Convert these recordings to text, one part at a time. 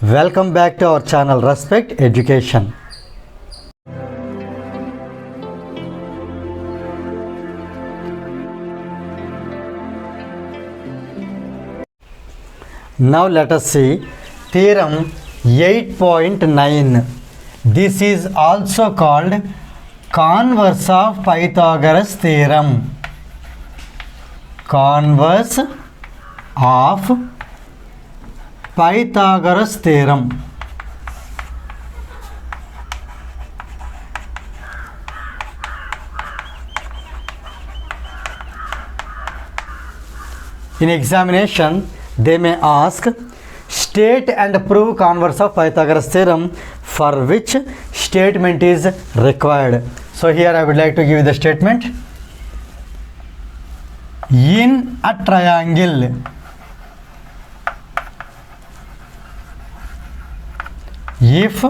Welcome back to our channel Respect Education. Now let us see theorem 8.9. This is also called converse of Pythagoras theorem. Converse of Pythagoras theorem. In examination, they may ask, state and prove converse of Pythagoras theorem, for which statement is required. So here I would like to give you the statement. In a triangle, if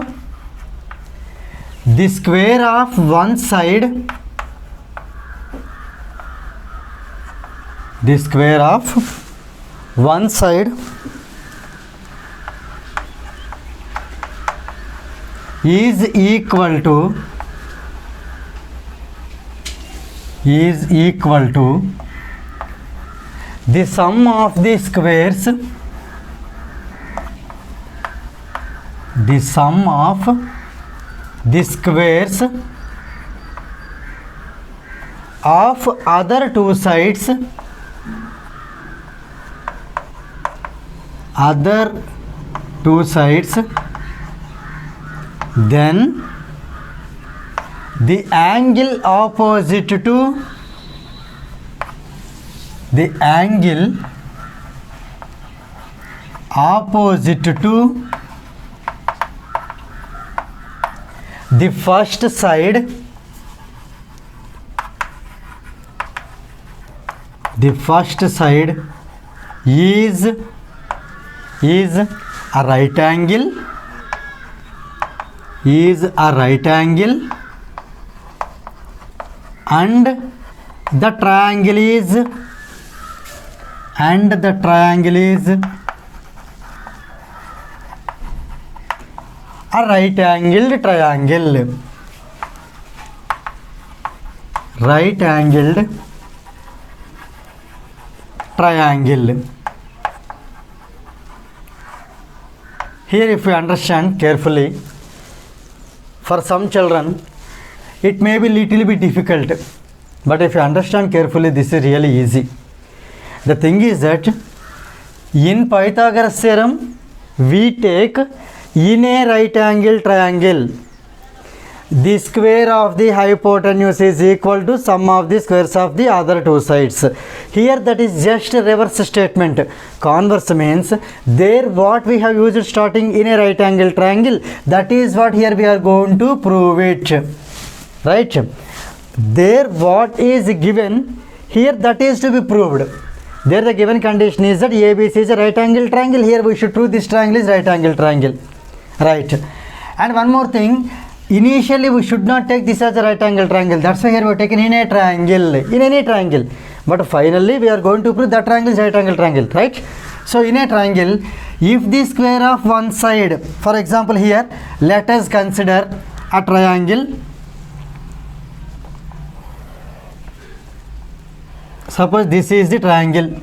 the square of one side is equal to the sum of the squares of other two sides then the angle opposite to the first side is a right angle, and the triangle is a right-angled triangle. Here, if you understand carefully, for some children it may be little bit difficult, but if you understand carefully, this is really easy. The thing is that in Pythagoras theorem we take in a right angle triangle the square of the hypotenuse is equal to sum of the squares of the other two sides. Here that is just a reverse statement. Converse means there what we have used starting in a right angle triangle, that is what here we are going to prove it, right? There what is given here, that is to be proved. There the given condition is that ABC is a right angle triangle. Here we should prove this triangle is right angle triangle, right? And one more thing, initially we should not take this as a right angle triangle. That's why here we are taken in a triangle, in any triangle. But finally we are going to prove that triangle is right angle triangle, right? So in a triangle, if the square of one side, for example here, let us consider a triangle. Suppose this is the triangle.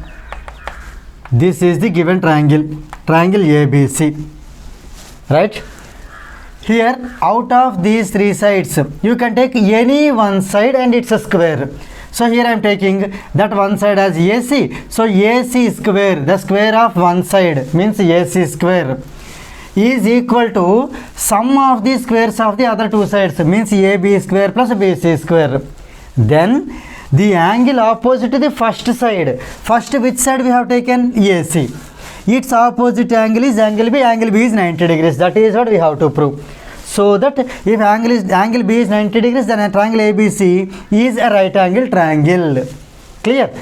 This is the given triangle ABC, right? Here, out of these three sides, you can take any one side and it's a square. So here I am taking that one side as AC. So AC square, the square of one side means AC square, is equal to sum of the squares of the other two sides, means AB square plus BC square. Then the angle opposite to the first side. First, which side we have taken? AC. Its opposite angle is angle B. Angle B is 90 degrees. That is what we have to prove. So that if angle B is 90 degrees, then a triangle ABC is a right angle triangle. Clear?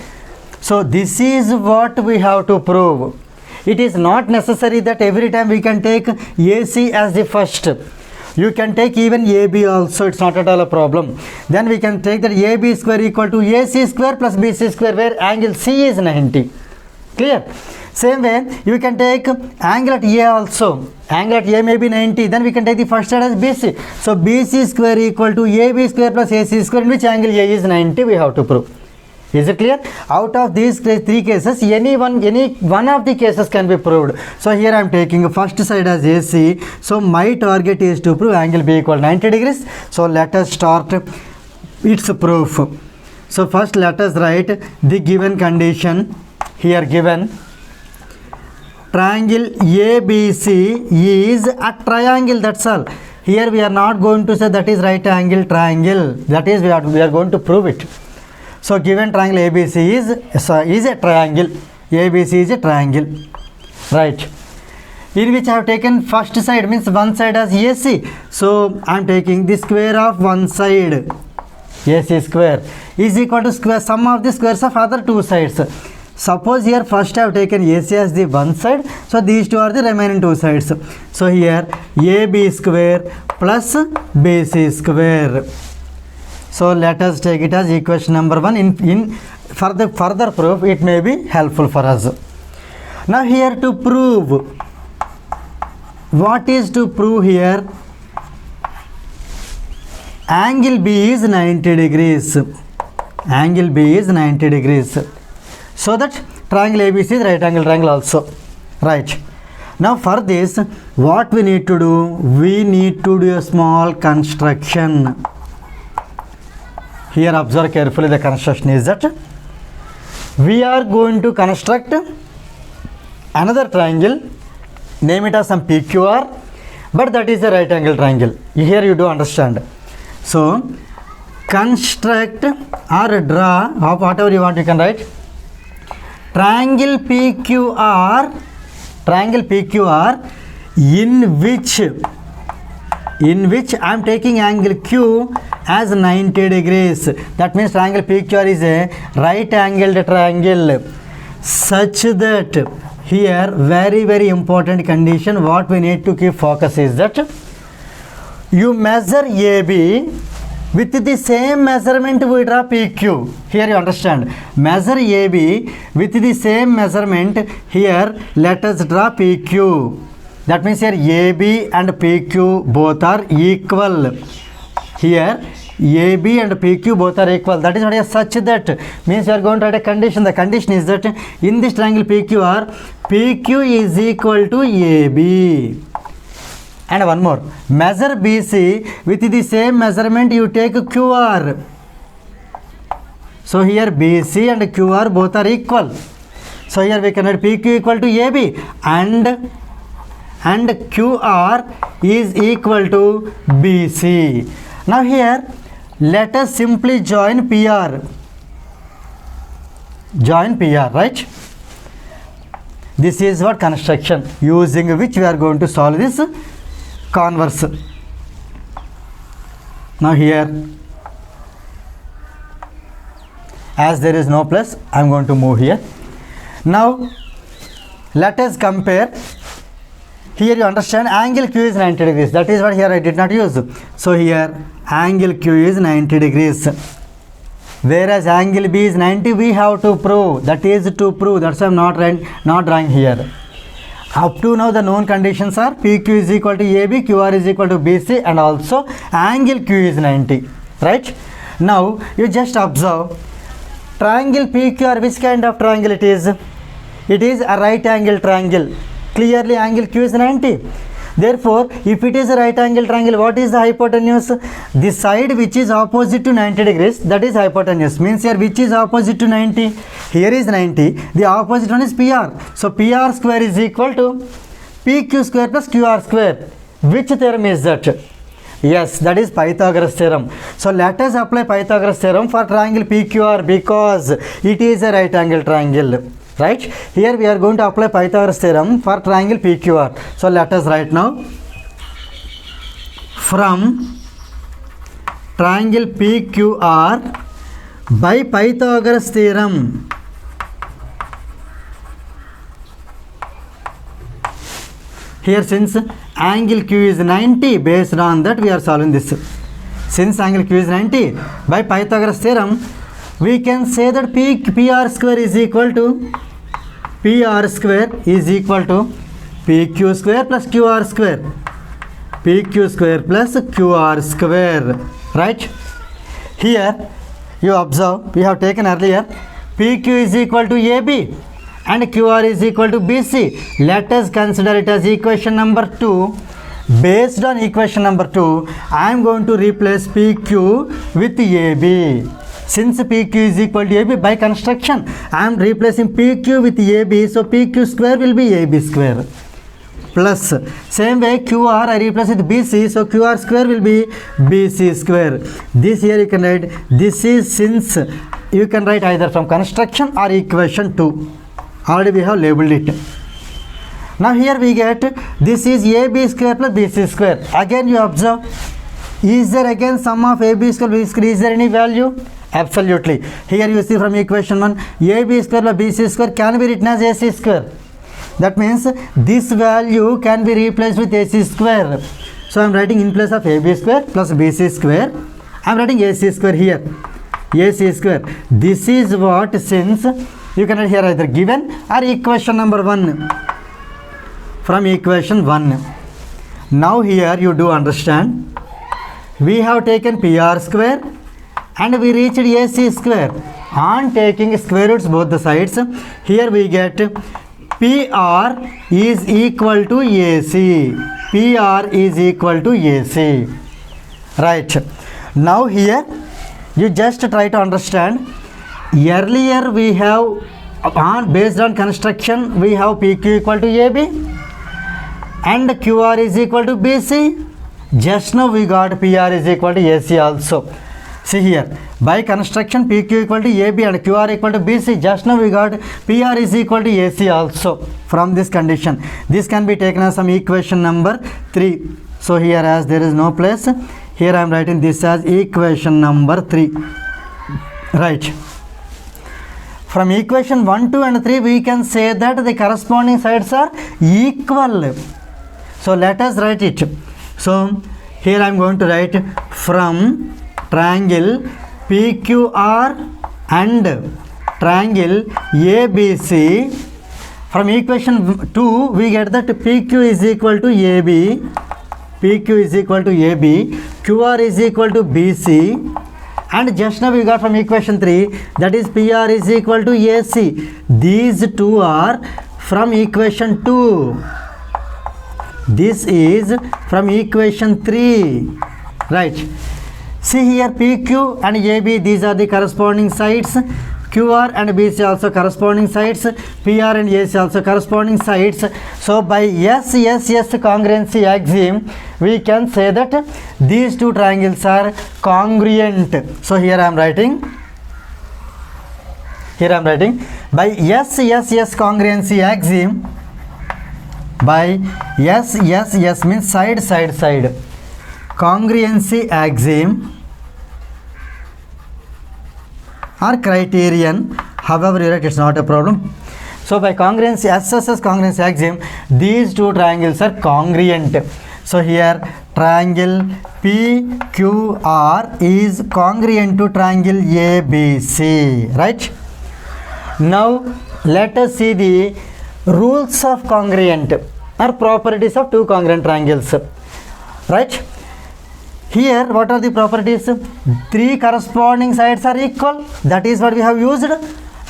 So this is what we have to prove. It is not necessary that every time we can take AC as the first. You can take even AB also, it's not at all a problem. Then we can take that AB square equal to AC square plus BC square, where angle C is 90. Clear? Same way, you can take angle at A also. Angle at A may be 90. Then we can take the first side as BC. So BC square equal to AB square plus AC square, in which angle A is 90, we have to prove. Is it clear? Out of these three cases, any one of the cases can be proved. So here I am taking first side as AC. So my target is to prove angle B equal 90 degrees. So let us start its proof. So first let us write the given condition. Here given triangle ABC is a triangle, that's all. Here we are not going to say that is right angle triangle. That is we are going to prove it. So given triangle ABC is a triangle. ABC is a triangle, right? In which I have taken first side, means one side as AC. So I am taking the square of one side, AC square, is equal to square sum of the squares of other two sides. Suppose here first I have taken AC as the one side, so these two are the remaining two sides. So here AB square plus BC square. So let us take it as equation number 1. In further proof, it may be helpful for us. Now here to prove, what is to prove here? Angle B is 90 degrees. Angle B is 90 degrees. So that triangle ABC is right angle triangle also, right? Now for this, what we need to do? We need to do a small construction. Here observe carefully the construction is that we are going to construct another triangle, name it as some PQR, but that is a right angle triangle. Here you do understand. So construct or draw, or whatever you want you can write, triangle PQR in which I am taking angle Q as 90 degrees. That means triangle PQR is a right angled triangle, such that here very important condition what we need to keep focus is that you measure AB with the same measurement we draw PQ. Here you understand, measure AB with the same measurement. Here let us draw PQ. That means here AB and PQ both are equal. Here AB and PQ both are equal. That is what is such that means you are going to write a condition. The condition is that in this triangle PQR, PQ is equal to AB. And one more, measure BC with the same measurement you take QR. So here BC and QR both are equal. So here we can write PQ equal to AB and QR is equal to BC. Now here let us simply join PR. Join PR, right? This is what construction using which we are going to solve this converse. Now here, as there is no plus, I am going to move here. Now let us compare. Here you understand angle Q is 90 degrees. That is what here I did not use. So here angle Q is 90 degrees. Whereas angle B is 90, we have to prove. That is to prove. That's why I am not drawing here. Up to now the known conditions are PQ is equal to AB, QR is equal to BC, and also angle Q is 90. Right? Now you just observe triangle PQR, which kind of triangle it is? It is a right angle triangle. Clearly angle Q is 90. Therefore, if it is a right angle triangle, what is the hypotenuse? The side which is opposite to 90 degrees, that is hypotenuse. Means here which is opposite to 90? Here is 90. The opposite one is PR. So PR square is equal to PQ square plus QR square. Which theorem is that? Yes, that is Pythagoras theorem. So let us apply Pythagoras theorem for triangle PQR because it is a right angle triangle. Right? Here we are going to apply Pythagoras theorem for triangle PQR. So let us write now. From triangle PQR by Pythagoras theorem, here since angle Q is 90, based on that we are solving this. Since angle Q is 90, by Pythagoras theorem we can say that PR square is equal to PR square is equal to PQ square plus QR square. PQ square plus QR square, right? Here you observe we have taken earlier PQ is equal to AB and QR is equal to BC. Let us consider it as equation number 2. Based on equation number 2, I am going to replace PQ with AB. Since PQ is equal to AB, by construction I am replacing PQ with AB, so PQ square will be AB square. Plus same way QR I replace with BC, so QR square will be BC square. This here you can write, this is, since you can write either from construction or equation 2. Already we have labeled it. Now here we get this is AB square plus BC square. Again you observe, is there again sum of AB square BC square, is there any value? Absolutely. Here you see from equation 1, AB square plus BC square can be written as AC square. That means this value can be replaced with AC square. So I am writing in place of AB square plus BC square, I am writing AC square here. AC square. This is what, since you can write here either given or equation number 1. From equation 1. Now here you do understand, we have taken PR square and we reached AC square. On taking square roots both the sides, here we get PR is equal to AC. PR is equal to AC. Right. Now here you just try to understand. Earlier we have based on construction we have PQ equal to AB and QR is equal to BC. Just now we got PR is equal to AC also. See here, by construction PQ equal to AB and QR equal to BC. Just now we got PR is equal to AC also. From this condition, this can be taken as some equation number 3. So here, as there is no place, here I am writing this as equation number 3. Right. From equation 1, 2 and 3 we can say that the corresponding sides are equal. So let us write it. So here I am going to write from triangle PQR and triangle ABC. From equation 2 we get that PQ is equal to AB, PQ is equal to AB, QR is equal to BC, and just now we got from equation 3 that is PR is equal to AC. These two are from equation 2. This is from equation 3. Right. See here, PQ and AB, these are the corresponding sides. QR and BC also corresponding sides. PR and AC also corresponding sides. So by SSS congruency axiom, we can say that these two triangles are congruent. So here I am writing. By SSS congruency axiom. By SSS means side. Congruency axiom or criterion, however you write, it's not a problem. So by congruency, SSS congruency axiom, these two triangles are congruent. So here triangle PQR is congruent to triangle ABC, right? Now let us see the rules of congruent or properties of two congruent triangles, right? Here what are the properties? 3 corresponding sides are equal, that is what we have used.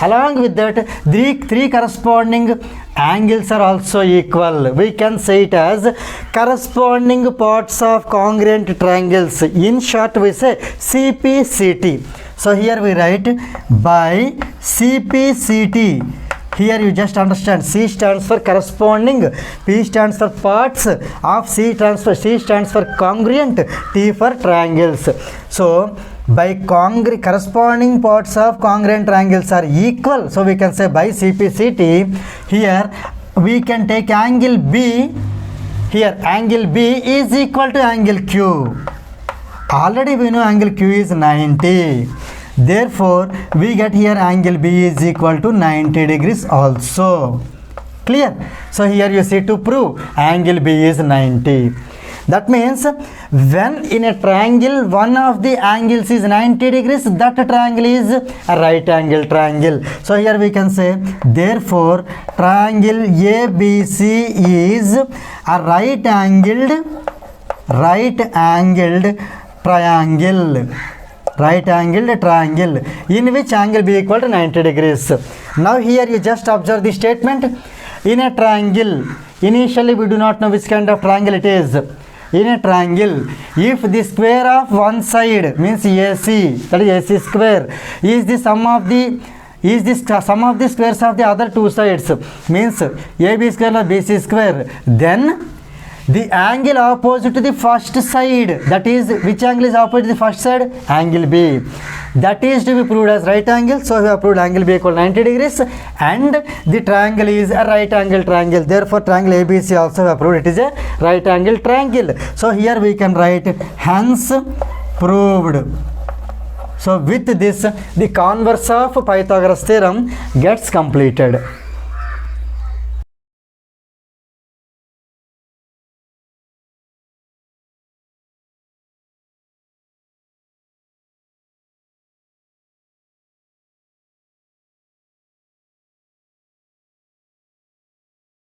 Along with that, three corresponding angles are also equal. We can say it as corresponding parts of congruent triangles. In short we say CPCT. So here we write by CPCT. Here you just understand, C stands for corresponding, P stands for parts of C stands for congruent, T for triangles. So by corresponding parts of congruent triangles are equal, so we can say by CPCT. Here we can take angle B. Here angle B is equal to angle Q. Already we know angle Q is 90. Therefore, we get here angle B is equal to 90 degrees also. Clear? So here you see, to prove angle B is 90. That means when in a triangle one of the angles is 90 degrees, that triangle is a right angle triangle. So here we can say, therefore triangle ABC is a right angled triangle in which angle be equal to 90 degrees. Now here you just observe the statement. In a triangle, initially we do not know which kind of triangle it is. In a triangle, if the square of one side means AC, that is AC square, is the sum of the squares of the other two sides, means AB square plus BC square, then the angle opposite to the first side, that is, which angle is opposite to the first side? Angle B. That is to be proved as right angle. So we have proved angle B equal 90 degrees and the triangle is a right angle triangle. Therefore triangle ABC also we have proved it is a right angle triangle. So here we can write hence proved. So with this the converse of Pythagoras theorem gets completed.